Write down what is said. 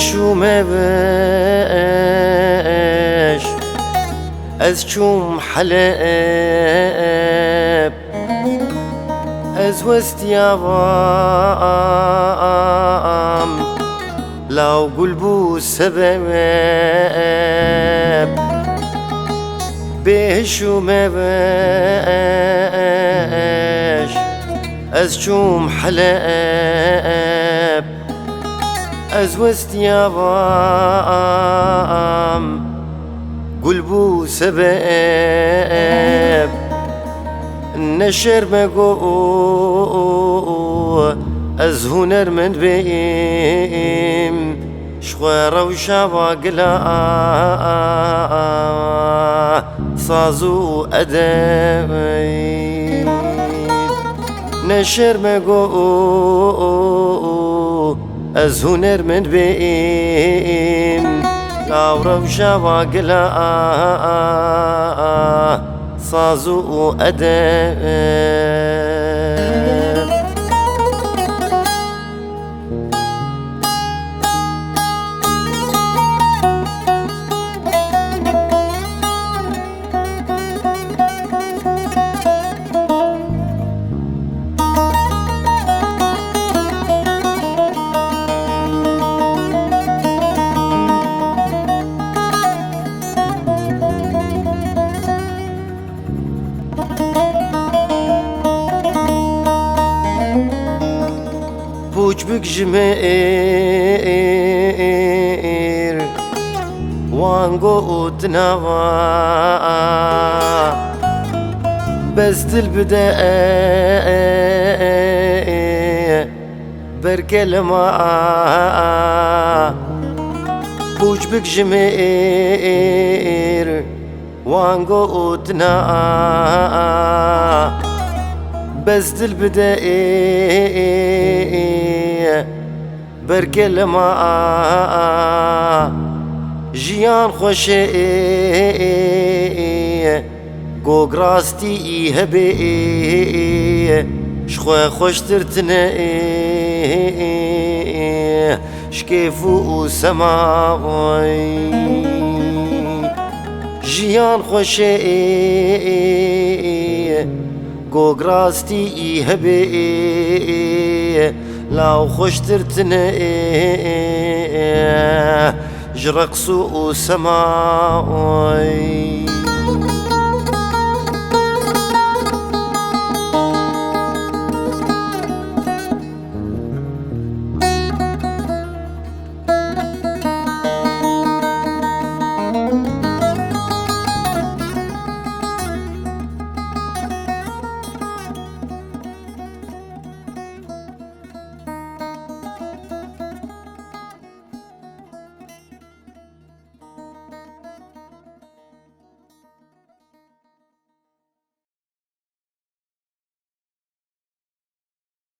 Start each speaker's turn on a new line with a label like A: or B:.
A: شو مباش از چوم حلب از وستیام لو قلبو سبب بشو مباش از چوم حلب از وستیام قلبو سبب نشر مگو از هنر من بیم شخوار و شابا قلا صازو ادب نشر مگو از هنر من بیم لاورا و شابا قلا صازو ادب بوج بجمير وانقو تنوى بس البداية بركلمة بوج بجمير وانقو تنوى بس البداية بركلمة جيان خوشي قوق راستي هبي شخوة خوش ترتني شكيفو سماوي جيان خوشي قوق راستي هبي لو خوش ترتني جرقصو سماوي